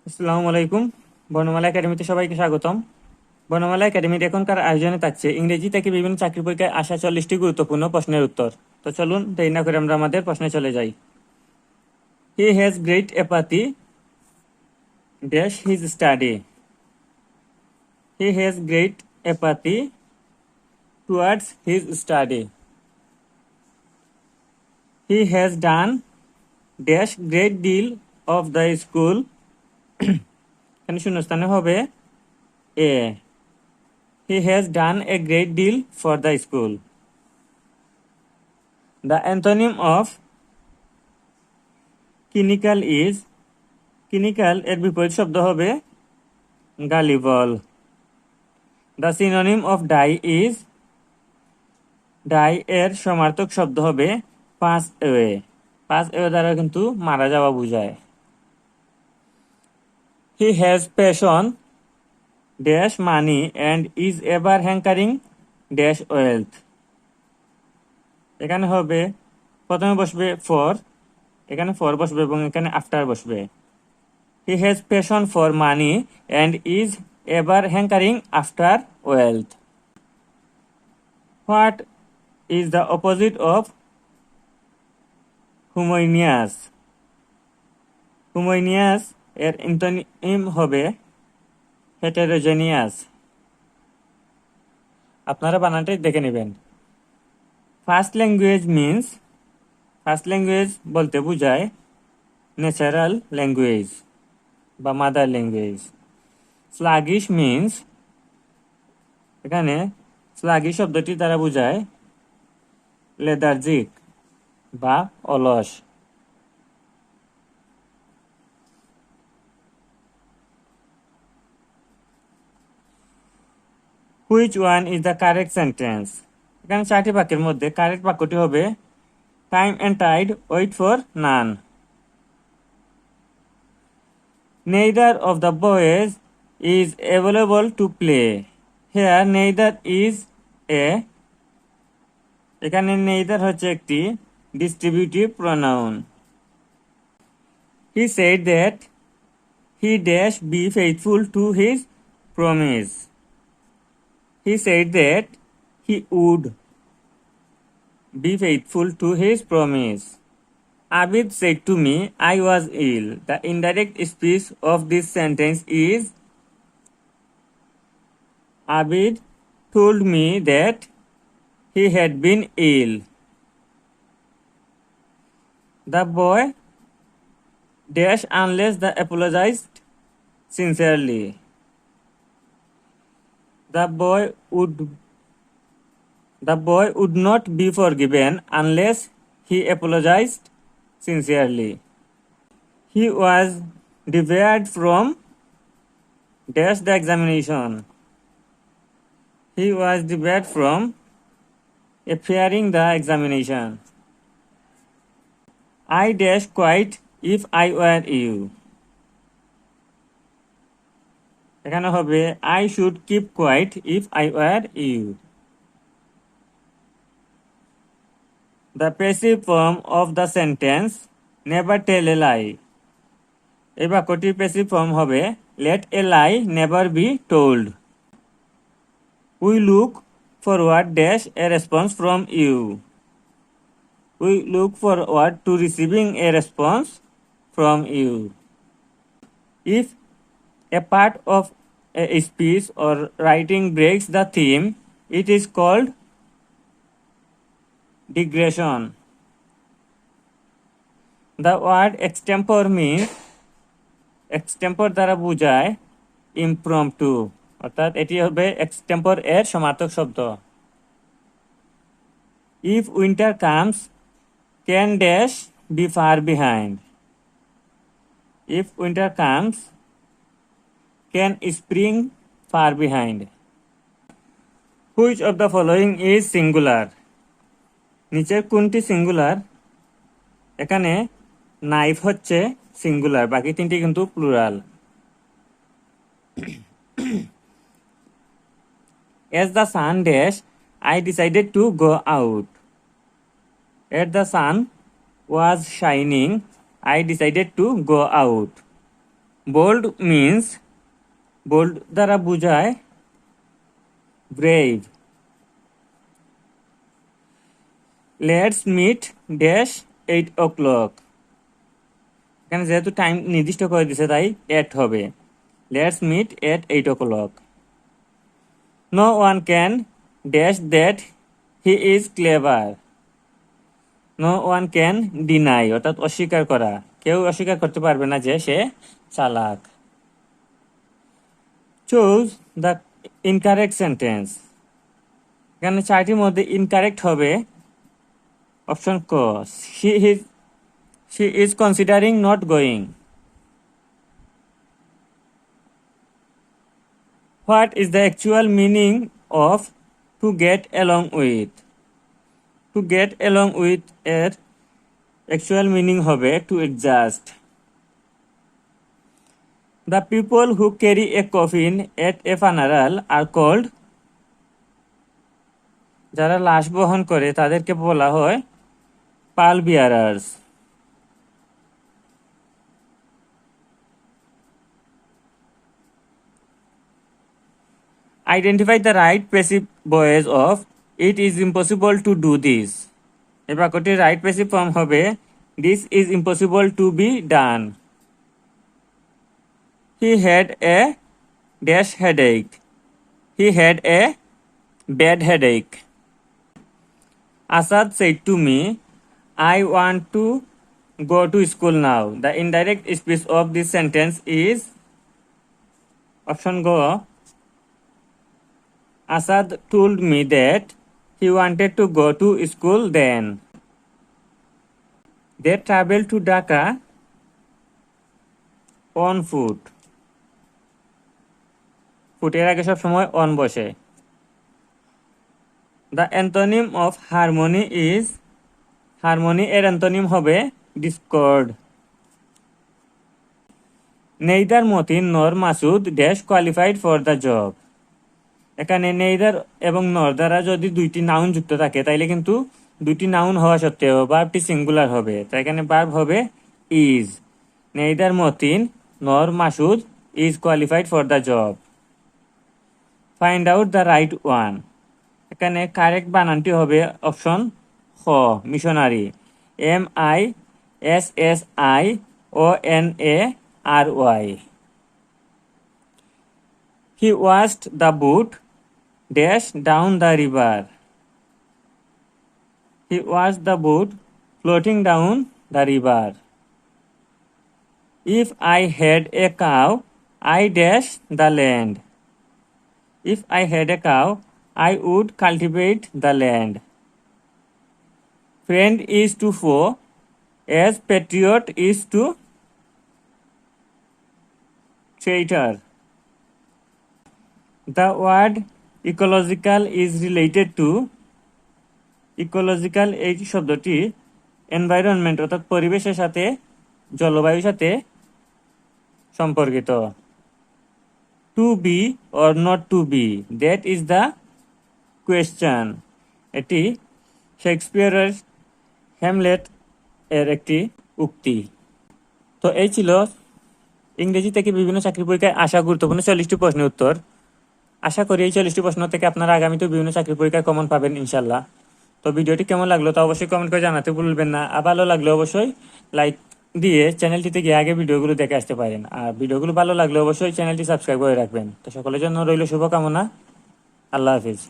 আসসালামু আলাইকুম। বর্ণমালা একাডেমিতে সবাইকে স্বাগতম। বর্ণমালা একাডেমির এখনকার আয়োজনে থাকছে ইংরেজি থেকে বিভিন্ন চাকরি পরীক্ষায় আসা 40টি গুরুত্বপূর্ণ প্রশ্নের উত্তর। তো চলুন দেরি না করে আমরা আমাদের প্রশ্নে চলে যাই। He has great apathy dash his study. He has great apathy towards his study. He has done dash great deal of the school. এখানে শূন্যস্থানে হবে এ। He has done a great deal for the school. The antonym of cynical is cynical এর বিপরীত শব্দ হবে gullible. The synonym of die is die এর সমার্থক শব্দ হবে pass away. pass away দ্বারা কিন্তু মারা যাওয়া বোঝায়। He has passion dash money and is ever hankering dash wealth. এখানে হবে প্রথমে বসবে ফর, এখানে ফর বসবে এবং এখানে আফটার বসবে। He has passion for money and is ever hankering after wealth. What is the opposite of homogeneous? Homogeneous এর অ্যান্টোনিম হবে heterogeneous. আপনারা বানানটাই দেখে নেবেন। First language means, first language বলতে বোঝায় ন্যাচারাল ল্যাঙ্গুয়েজ বা মাদার ল্যাঙ্গুয়েজ। স্লাগিশ মিন্স, এখানে স্লাগিশ শব্দটি দ্বারা বোঝায় লেদার্জিক বা অলস। Which one is the correct sentence? এখানে 4টি বাক্যের মধ্যে কারেক্ট বাক্যটি হবে time and tide wait for none. Neither of the boys is available to play. Here neither is a, এখানে নেইদার হচ্ছে একটি distributive pronoun. He said that he dash be faithful to his promise. He said that he would be faithful to his promise. Abid said to me, I was ill. The indirect speech of this sentence is Abid told me that he had been ill. The boy dash unless the apologized sincerely. The boy would not be forgiven unless he apologized sincerely. He was debarred from dash the examination. He was debarred from appearing the examination. I dash quiet if I were you. এখানে হবে I should keep quiet if I were you. The passive form of the sentence never tell a lie. এই বাক্যটির passive form হবে let a lie never be told. We look forward dash a response from you. We look forward to receiving a response from you. If a part of a speech or writing breaks the theme, it is called digression. The word extempore means extempore দ্বারা বোঝায় impromptu, অর্থাৎ এটি হবে extempore এর সমার্থক শব্দ। If winter comes, can dash be far behind. If winter comes, can spring far behind. Which of the following is singular? নিচের কোনটি সিঙ্গুলার? এখানে নাইফ হচ্ছে সিঙ্গুলার, বাকি তিনটি কিন্তু plural. As the sun dash, I decided to go out. As the sun was shining, I decided to go out. Bold means, bold দ্বারা বোঝায় brave. Let's meet dash 8 o'clock। এখানে যেহেতু time নির্দিষ্ট করে দিছে তাই 8 হবে। Let's meet at 8 o'clock। No one can dash that he is clever. No one can deny, অর্থাৎ অস্বীকার করা, কেউ অস্বীকার করতে পারবে না যে সে চালাক। Choose the incorrect sentence. এখানে চারটির মধ্যে ইনকারেক্ট হবে অপশন ক, she is considering not going. What is the actual meaning of to get along with? To get along with এর actual meaning হবে to adjust. The people who carry a coffin at a funeral are called, যারা লাশ বহন করে তাদেরকে বলা হয় pall bearers. Identify the right passive voice of it is impossible to do this. এই বাক্যটির রাইট প্যাসিভ ফর্ম হবে this is impossible to be done. He had a dash headache. He had a bad headache. Asad said to me, I want to go to school now. The indirect speech of this sentence is option go. Asad told me that he wanted to go to school then. They traveled to Dhaka on foot. ফুটের আগে সব সময় on বসে। The antonym of harmony is, harmony এর antonym হবে discord. Neither Motin nor Masood dash qualified for the job. এখানে neither এবং নর দ্বারা যদি দুইটি নাউন যুক্ত থাকে তাইলে কিন্তু দুইটি নাউন হওয়া সত্ত্বেও ভার্বটি সিঙ্গুলার হবে, তাই এখানে ভার্ব হবে ইজ। নেইদার মতিন নর Masud is qualified for the job. Find out the right one. এখানে কারেক্ট বানানটি হবে অপশন খ, missionary, MISSIONARY। He washed the boat dash down the river. He watched the boat floating down the river. If I had a cow, I dash the land. If I had a cow, I would cultivate the land. Friend is to foe as patriot is to traitor. The word ecological is related to, ecological এই শব্দটি environment অর্থাৎ পরিবেশের সাথে, জলবায়ুর সাথে সম্পর্কিত। To be or not to be, that is the question. এটি শেক্সপিয়ারের হ্যামলেট এর একটি উক্তি। তো এই ছিল ইংরেজি থেকে বিভিন্ন চাকরি পরীক্ষায় আসা গুরুত্বপূর্ণ 40টি প্রশ্নের উত্তর। আশা করি এই 40টি প্রশ্ন থেকে আপনারা আগামীতে বিভিন্ন চাকরি পরীক্ষায় কমন পাবেন ইনশাল্লাহ। তো ভিডিওটি কেমন লাগলো তা অবশ্যই কমেন্ট করে জানাতে ভুলবেন না। আর ভালো লাগলে অবশ্যই লাইক দিয়ে চ্যানেলটিতে গিয়ে আগে ভিডিওগুলো দেখে আসতে পারেন। আর ভিডিওগুলো ভালো লাগলে অবশ্যই চ্যানেলটি সাবস্ক্রাইব করে রাখবেন। তো সকলের জন্য রইল শুভকামনা। আল্লাহ হাফিজ।